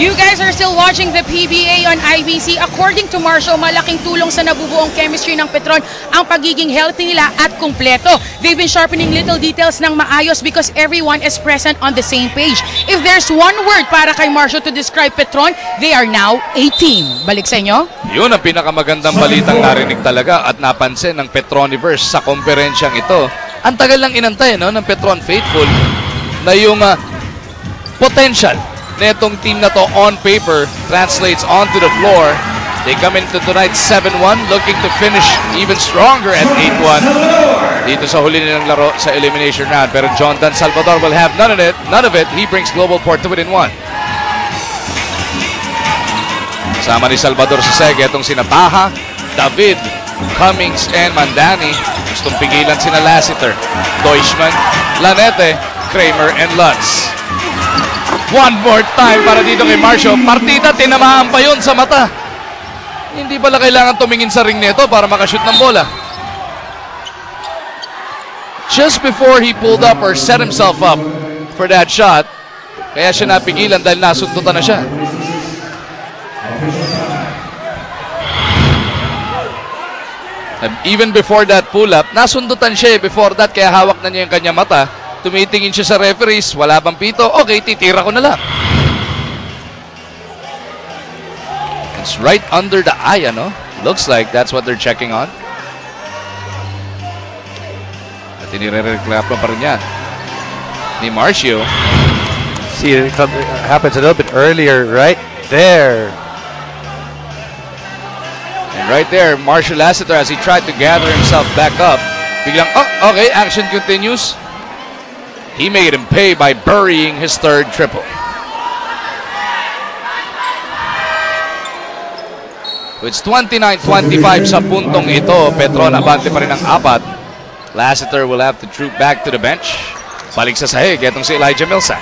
You guys are still watching the PBA on IBC. According to Marshall, malaking tulong sa nabubuong chemistry ng Petron ang pagiging healthy nila at kumpleto. They've been sharpening little details ng maayos because everyone is present on the same page. If there's one word para kay Marshall to describe Petron, they are now a team. Balik sa inyo. Yun ang pinakamagandang balitang narinig talaga at napansin ng Petroniverse sa komperensyang ito. Ang tagal lang inantay ng Petron Faithful na yung potential na itong team na to on paper translates onto the floor. They come into tonight 7-1, looking to finish even stronger at 8-1 dito sa huli nilang laro sa elimination round. Pero John Dan Salvador will have none of it. He brings Global Port to within 1. Kasama ni Salvador sa seg, itong sina Taha, David, Cummings, and Mandani. Gustong pigilan sina Lassiter, Deutschmann, Lanete, Kramer, and Lutz. One more time para dito kay Marshall. Partida, tinamaan pa yun sa mata. Hindi pala kailangan tumingin sa ring nito para makashoot ng bola. Just before he pulled up or set himself up for that shot, kaya siya napigilan dahil nasundutan na siya. And even before that pull-up, nasundutan siya before that, kaya hawak na niya yung kanya mata. Tumitingin siya sa referees, wala bang pito? Okay, titira ko na lang. It's right under the eye, ano? Looks like that's what they're checking on. At inire-reklamo pa rin yan ni Marcio. See, it happens a little bit earlier, right there. And right there, Marshall Lassiter, as he tried to gather himself back up, biglang, oh, okay, action continues. He made him pay by burying his third triple. It's 29-25 sa puntong ito. Petron abante pa rin ang 4. Lassiter will have to troop back to the bench. Balik sa sahig, itong si Elijah Milsa.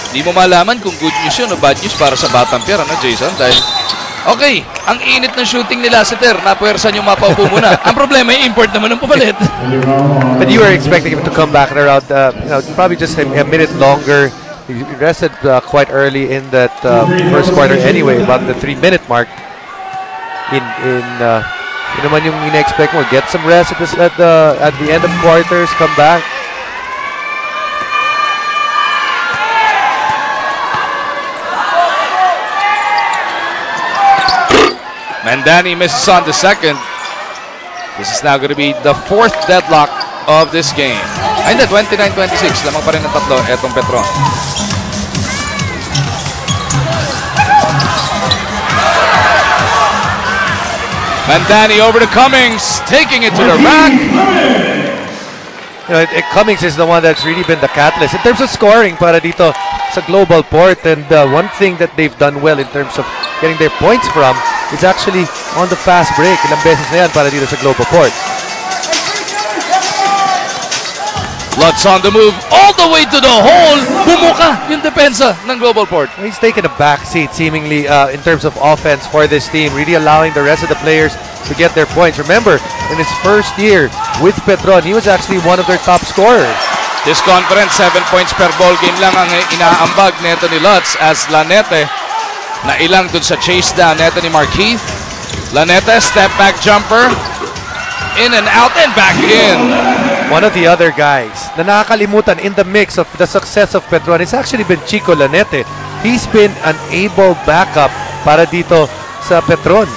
Hindi mo malaman kung good news yun o bad news para sa Batang Pier, ano, Jason? Dahil, okay, ang init ng shooting ni Lassiter, napuwersan yung mapaupo muna. Ang problema, import naman ng papalit. But you were expecting him to come back around, probably just a minute longer. He rested quite early in that first quarter anyway, about the 3-minute mark. Yun naman yung ina-expect mo. Get some rest at the end of quarters, come back. Mandani misses on the second. This is now going to be the 4th deadlock of this game. Ay, hindi, 29-26. Lamang pa rin ng tatlo, etong Petron. Mandani over to Cummings, taking it to the rack. Cummings is the one that's really been the catalyst in terms of scoring para dito sa Global Port. And one thing that they've done well in terms of getting their points from is actually on the fast break. Ilang beses na yan para dito sa Global Port. Lutz on the move all the way to the hole. Bumuka yung depensa ng Global Port. He's taken a back seat seemingly in terms of offense for this team, really allowing the rest of the players to get their points. Remember, in his first year with Petron, he was actually one of their top scorers. This conference, 7 points per ball game lang ang inaambag neto ni Lutz as Lanete na ilang dun sa chase down neto ni Markeith. Lanete, step back jumper. In and out and back in. One of the other guys na nakakalimutan in the mix of the success of Petron has actually been Chico Lanete. He's been an able backup para dito sa Petron.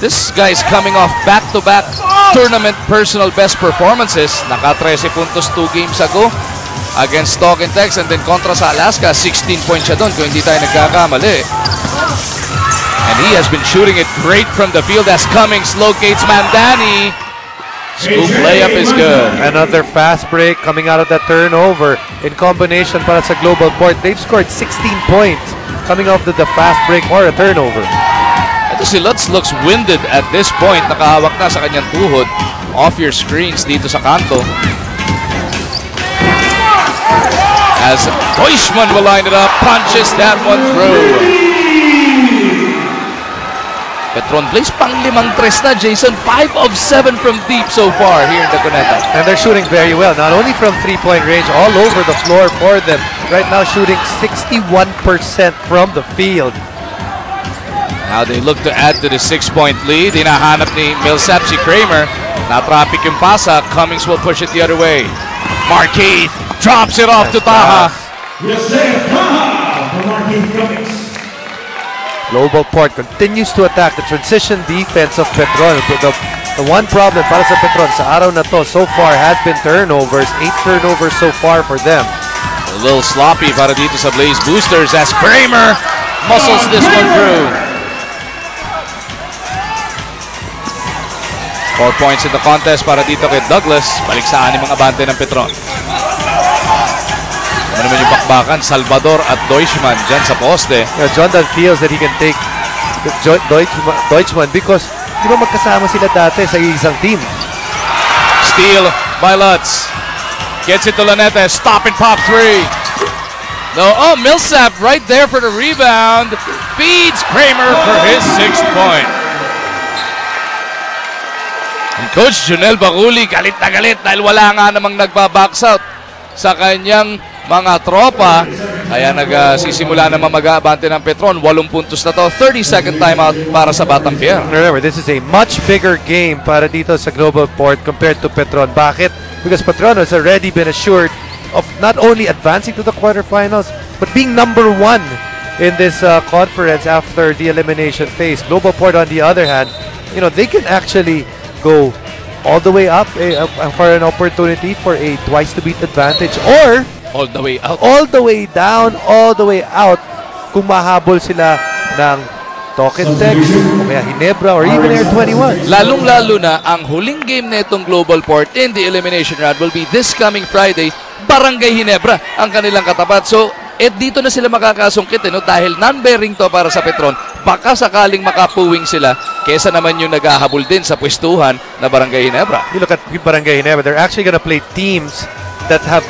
This guy's coming off back-to-back tournament personal best performances. Naka 13 puntos 2 games ago against Stock and Tex, and then kontra sa Alaska, 16 points siya doon kung hindi tayo nagkakamali. And he has been shooting it great from the field as Cummings locates Mandani. Scoop layup is good. Another fast break coming out of that turnover in combination para sa Global Port. They've scored 16 points coming off the fast break or a turnover. Ito si Lutz looks winded at this point. Nakahawak na sa kanyang tuhod. Off your screens dito sa kanto. As Deutschmann will line it up, punches that one through. Petron plays pang-limang tres na, Jason. 5 of 7 from deep so far here in the Cuneta. And they're shooting very well, not only from three-point range, all over the floor for them. Right now shooting 61% from the field. Now they look to add to the 6-point lead. Hinahanap ni Millsap si Kramer. Na-traffic yung pasa. Cummings will push it the other way. Markeith drops it off to Taha. Global Port continues to attack the transition defense of Petron. The one problem para sa Petron sa araw na to so far has been turnovers. 8 turnovers so far for them. A little sloppy para dito sa Blaze Boosters as Kramer muscles this one through. 4 points in the contest para dito kay Douglas. Balik sa 6 ang abante ng Petron. Ano naman yung bakbakan? Salvador at Deutschman dyan sa poste. Jondan feels that he can take Deutschman because di ba magkasama sila dati sa isang team. Steal by Lutz. Gets it to Lanete. Stop and pop 3. No, oh, Millsap right there for the rebound. Feeds Kramer for his 6th point. And Coach Junel Baguli galit na galit dahil wala nga namang nagba-box out sa kanyang mga tropa. Kaya nagsisimula naman mag-aabante ng Petron. 8 puntos na to. 30-second timeout para sa Batang Pierre. Remember, this is a much bigger game para dito sa Global Port compared to Petron. Bakit? Because Petron has already been assured of not only advancing to the quarterfinals, but being #1 in this conference after the elimination phase. Global Port, on the other hand, you know, they can actually go all the way up for an opportunity for a twice-to-beat advantage, or all the way out, all the way down, all the way out kung mahabol sila ng Token Text, o kaya Ginebra, or even Air 21. Lalong-lalo na ang huling game na itong Global Port in the elimination round will be this coming Friday. Barangay Ginebra ang kanilang katapat. So, dito na sila makakasungkit no? Dahil non-bearing to para sa Petron. Baka sakaling makapuwing sila kesa naman yung naghahabol din sa pwestuhan na Barangay Ginebra. You look at Barangay Ginebra, they're actually gonna play teams that have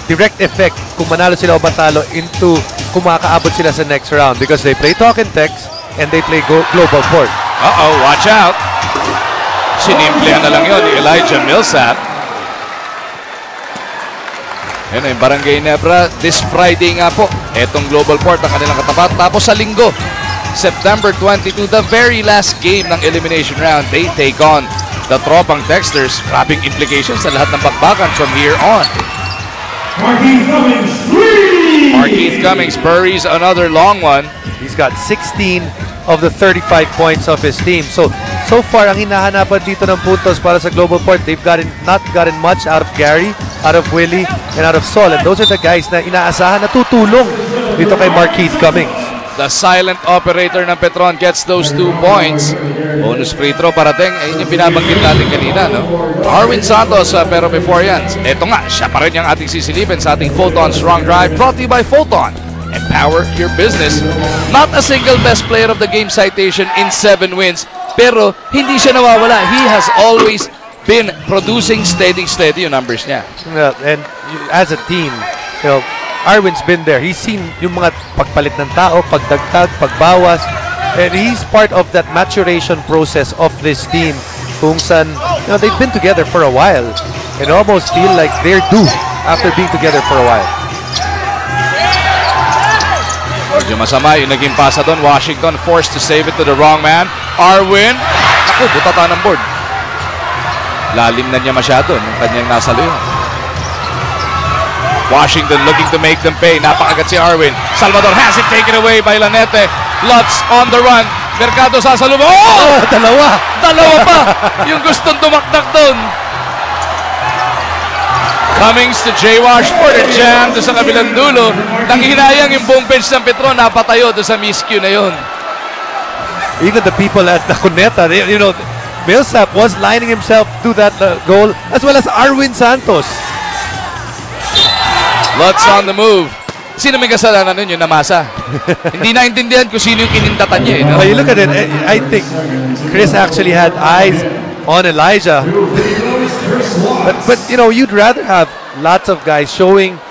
direct effect kung manalo sila o matalo into kung makakaabot sila sa next round because they play Token Text and they play Global Port. Uh-oh, watch out. Sinimplehan na lang yun ni Elijah Millsap. Yan yung Barangay Ginebra this Friday nga po. Etong Global Port ang kanilang katapat. Tapos sa linggo, September 22, the very last game ng elimination round, they take on the Tropang Texters. Grabing implications sa lahat ng bakbakan from here on. Markeith Cummings buries another long one. He's got 16 of the 35 points of his team. So far, ang hinahanapan dito ng puntos para sa Global Port, they've not gotten much out of Gary, out of Willie, and out of Sol. And those are the guys na inaasahan na tutulong dito kay Markeith Cummings. The silent operator ng Petron gets those 2 points. Bonus free throw parating. Ayun yung binabanggit natin kanina, no? Arwin Santos, pero before yan, eto nga, siya pa rin yung ating sisilipin sa ating Photon Strong Drive brought to you by Photon. Empower your business. Not a single best player of the game citation in 7 wins, pero hindi siya nawawala. He has always been producing steady yung numbers niya. And as a team, you know, Arwin's been there. He's seen yung mga pagpalit ng tao, pagdagtag, pagbawas. And he's part of that maturation process of this team kung saan, you know, they've been together for a while and almost feel like they're due after being together for a while. Medyo masama yung naging pasa doon. Washington forced to save it to the wrong man. Arwin. Ako, butata ng board. Lalim na niya masyado ng kanyang nasaluyan. Washington looking to make them pay. Napakagat si Arwin. Salvador has it taken away by Lanete. Lutz on the run. Mercado sasalubong. Oh! Dalawa pa. Yung gustong tumaktak doon. Cummings to J-Wash for the jam doon sa kabilang dulo. Nanghinayang yung buong bench ng Petron. Napatayo doon sa miscue na yun. Even the people at the Cuneta, you know, Millsap was lining himself to that goal as well as Arwin Santos. Lutz on the move. Sino may kasalanan nun? Yung namasa. Hindi naintindihan kung sino yung kinintatan niya. No? Well, you look at it, I think Chris actually had eyes on Elijah. But you know, you'd rather have lots of guys showing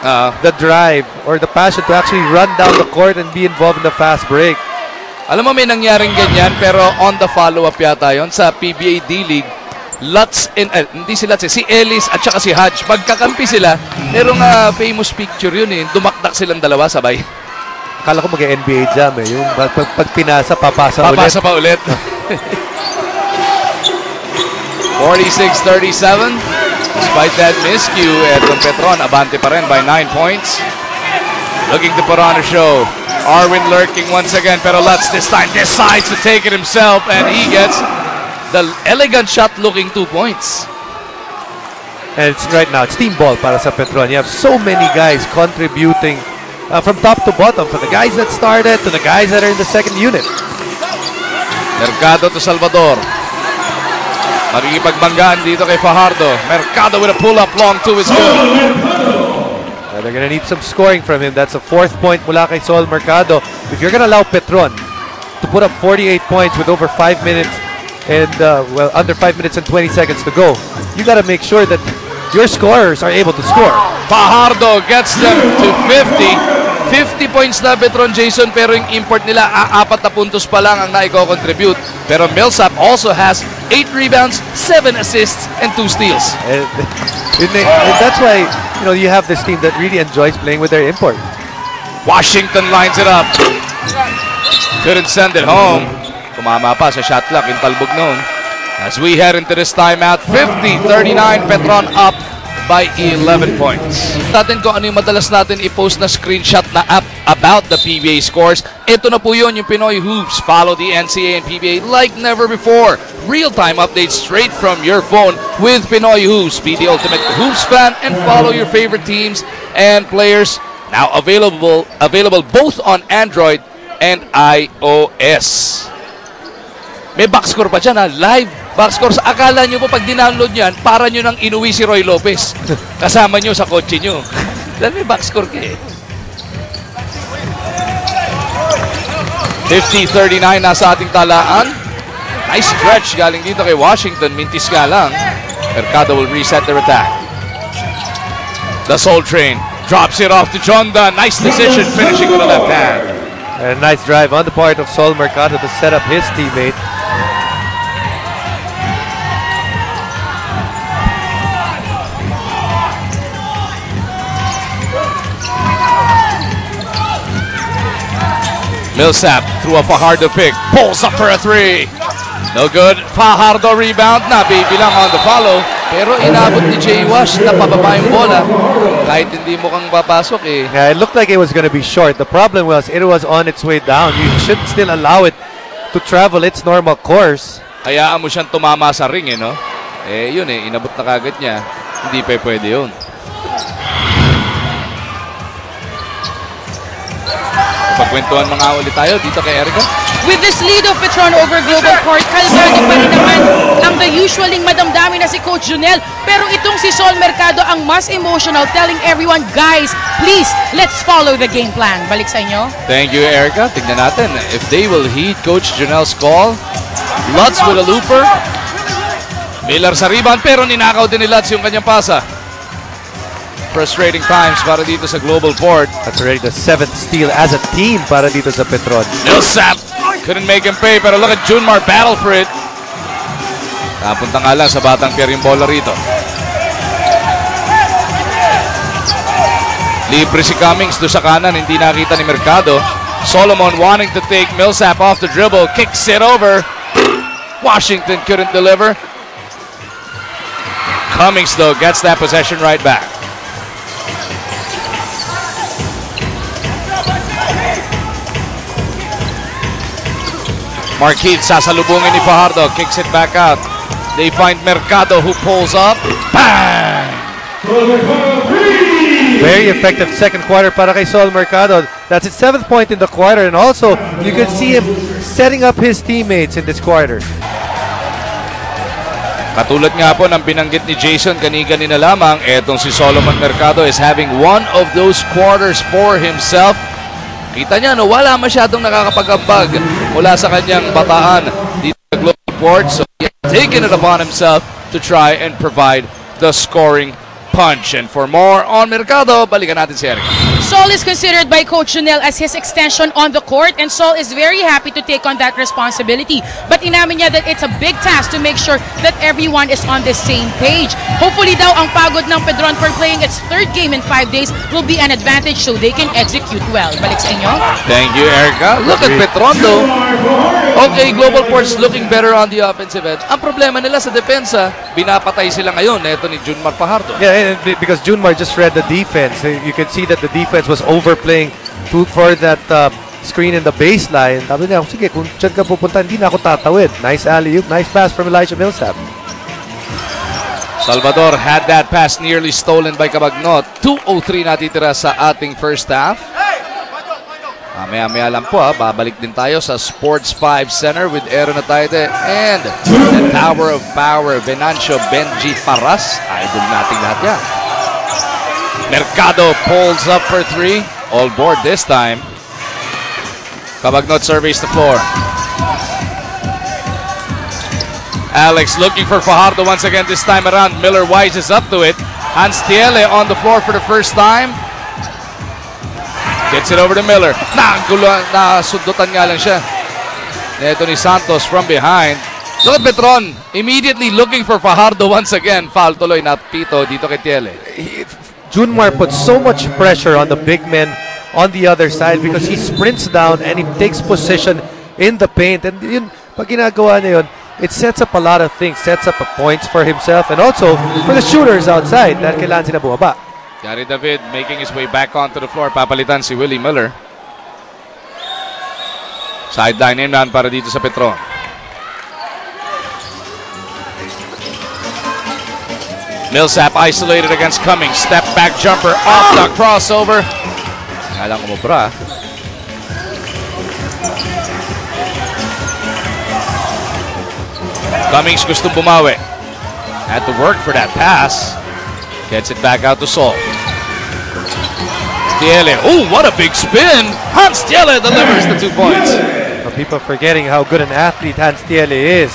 the drive or the passion to actually run down the court and be involved in the fast break. Alam mo, may nangyaring ganyan, pero on the follow-up yata yon sa PBA D-League. Lutz and, hindi si Lutz, si Ellis at saka si Hodge. Magkakampi sila. Merong famous picture yun eh. Dumakdak silang dalawa sabay. Akala ko mag-NBA jam eh. Yung pag pinasa, papasa ulit. Papasa pa ulit. 46-37. Despite that miscue, etong Petron, abante pa rin by 9 points. Looking to put on a show. Arwin lurking once again, pero Lutz this time decides to take it himself, and he gets the elegant shot looking 2 points. And it's right now, it's team ball para sa Petron. You have so many guys contributing from top to bottom, from the guys that started to the guys that are in the second unit. Mercado to Salvador. Makikipagbanggaan dito kay Fajardo. Mercado with a pull-up long two is good. They're going to need some scoring from him. That's a 4th point mula kay Sol Mercado. If you're going to allow Petron to put up 48 points with over 5 minutes and, well, under 5 minutes and 20 seconds to go, you got to make sure that your scorers are able to score. Fajardo gets them to 50. 50 points na Petron, Jason, pero yung import nila, 4 na puntos pa lang ang naiko-contribute. Pero Millsap also has 8 rebounds, 7 assists, and 2 steals. And that's why, you know, you have this team that really enjoys playing with their import. Washington lines it up. Couldn't send it home. Tumama pa sa shot clock yung talbog noon. As we head into this timeout, 50-39, Petron up by 11 points. Natin kung ano yung madalas natin i-post na screenshot na app about the PBA scores. Ito na po yun, yung Pinoy Hoops. Follow the NCAA and PBA like never before. Real-time updates straight from your phone with Pinoy Hoops. Be the ultimate Hoops fan and follow your favorite teams and players. Now available both on Android and iOS. May box score pa dyan ha, live box score. Akala nyo po pag dinownload yan, para nyo nang inuwi si Roy Lopez. Kasama nyo sa kotse nyo. Dahil may box score ka eh. 50-39 nasa ating talaan. Nice stretch galing dito kay Washington. Mintis nga lang. Mercado will reset their attack. The Soul Train drops it off to Jonda. Nice decision finishing with a left hand. And a nice drive on the part of Sol Mercado to set up his teammate. Millsap through a Fajardo pick. Pulls up for a 3. No good. Fajardo rebound na. Bibilang on the follow. Pero inabot ni Jay Wash na pababa yung bola. Kahit hindi mo kang papasok eh. Yeah, it looked like it was going to be short. The problem was it was on its way down. You should still allow it to travel its normal course. Hayaan mo siyang tumama sa ring eh, no? Eh, yun eh. Inabot na kagad niya. Hindi pa pwede yun. Pagkwentuhan mga ulit tayo dito kay Erica. With this lead of Petron over Global Court, kalmado pa rin naman ang the usualing madamdami na si Coach Junel. Pero itong si Sol Mercado ang mas emotional, telling everyone, guys, please, let's follow the game plan. Balik sa inyo. Thank you, Erica. Tignan natin if they will heed Coach Junel's call. Lutz with a looper. Miller sa rebound, pero ninakaw din ni Lutz yung kanyang pasa. Frustrating times para dito sa Global Port. That's already the 7th steal as a team para dito sa Petron. Millsap couldn't make him pay, pero look at Junmar battle for it. Napunta nga lang sa batang Pierre yung bola rito. Libre si Cummings do sa kanan, hindi nakita ni Mercado. Solomon wanting to take Millsap off the dribble, kicks it over. Washington couldn't deliver. Cummings though gets that possession right back. Marquez sasalubungin ni Fajardo, kicks it back out. They find Mercado who pulls up. Bang! Very effective second quarter para kay Sol Mercado. That's his 7th point in the quarter, and also you can see him setting up his teammates in this quarter. Katulad nga po ng binanggit ni Jason kanina lamang, etong si Solomon Mercado is having one of those quarters for himself. Kita niya, no, wala masyadong nakakapag-ambag mula sa kanyang bataan dito sa Global Port. So he has taken it upon himself to try and provide the scoring punch. And for more on Mercado, balikan natin si Eric. Sol is considered by Coach Junel as his extension on the court, and Sol is very happy to take on that responsibility. But inamin niya that it's a big task to make sure that everyone is on the same page. Hopefully daw ang pagod ng Petron for playing its third game in 5 days will be an advantage so they can execute well. Balik sa inyo. Thank you, Erica. Look at Petron though. Okay, Global Ports looking better on the offensive end. Ang problema nila sa depensa, binapatay sila ngayon. Ito ni Junmar Fajardo. Yeah, because Junmar just read the defense. You could see that the defense was overplaying for that screen in the baseline. Sabi niya, sige, kung dyan ka pupunta, hindi na ako tatawid. Nice alley-oop, nice pass from Elijah Millsap. Salvador had that pass nearly stolen by Cabagnot. 2:03 natitira sa ating first half. Maya-maya lang po, babalik din tayo sa Sports 5 Center with Aaron Ataide and the Tower of Power, Venancio Benji Paras. Idol nating lahat yan. Mercado pulls up for 3. All board this time. Cabagnot surveys the floor. Alex looking for Fajardo once again this time around. Miller wises up to it. Hans Tiele on the floor for the first time. Gets it over to Miller. Nasundutan nga lang siya. Neto ni Santos from behind. Look at Petron. Immediately looking for Fajardo once again. Foul tuloy na pito dito kay Tiele. Junmar puts so much pressure on the big men on the other side because he sprints down and he takes position in the paint. And yun, pag ginagawa niya yun, it sets up a lot of things. Sets up points for himself and also for the shooters outside dahil kailangan sila bumaba. Gary David making his way back onto the floor. Papalitan si Willie Miller. Sideline in para dito sa Petron. Millsap isolated against Cummings. Step back jumper off the crossover. Alang umubra. Cummings gusto bumawi. Had to work for that pass. Gets it back out to Sol. Tiele. Oh, what a big spin. Hans Tiele delivers the 2 points. People forgetting how good an athlete Hans Tiele is.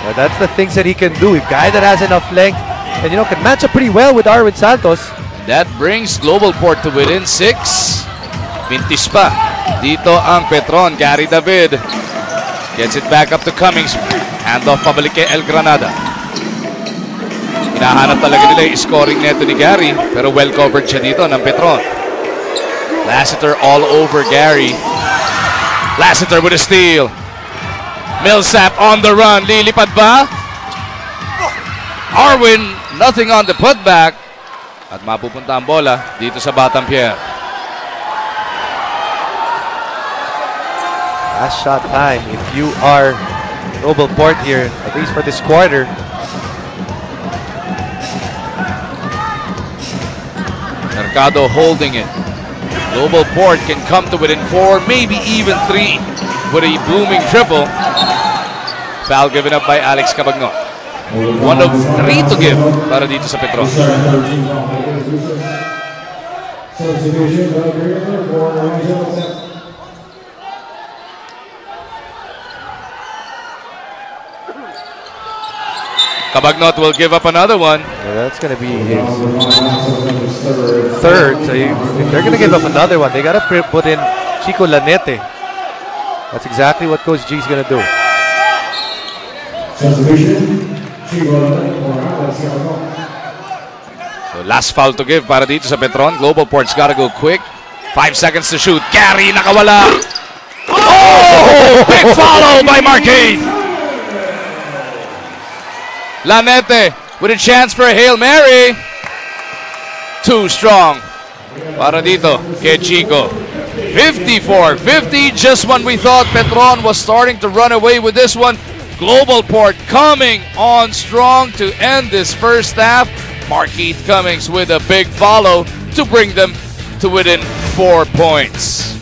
Well, that's the things that he can do. A guy that has enough length and, you know, can match up pretty well with Arwin Santos. That brings Global Port to within 6. Mintis pa. Dito ang Petron. Gary David gets it back up to Cummings. Handoff pabalik kay El Granada. Hinahanap talaga nila yung scoring neto ni Gary. Pero well covered siya dito ng Petron. Lassiter all over Gary. Lassiter with a steal. Millsap on the run. Lilipad ba? Arwin, nothing on the putback. At mapupunta ang bola dito sa Batang Pierre. Last shot time. If you are Global Port here, at least for this quarter. Mercado holding it. Global Port can come to within 4, maybe even 3 with a booming triple. Foul given up by Alex Cabagnot. 1 of 3 to give para dito sa Petron. Cabagnot will give up another one. Yeah, that's going to be his third. So if they're going to give up another one, they got to put in Chico Lanete. That's exactly what Coach G is going to do. So last foul to give para dito sa Petron. Global Port's got to go quick. 5 seconds to shoot. Gary nakawala. Oh! Big follow by Marquez. Lanete with a chance for a Hail Mary. Too strong para dito kay Chico. 54-50, just when we thought Petron was starting to run away with this one. Global Port coming on strong to end this first half. Marquise Cummings with a big follow to bring them to within 4 points.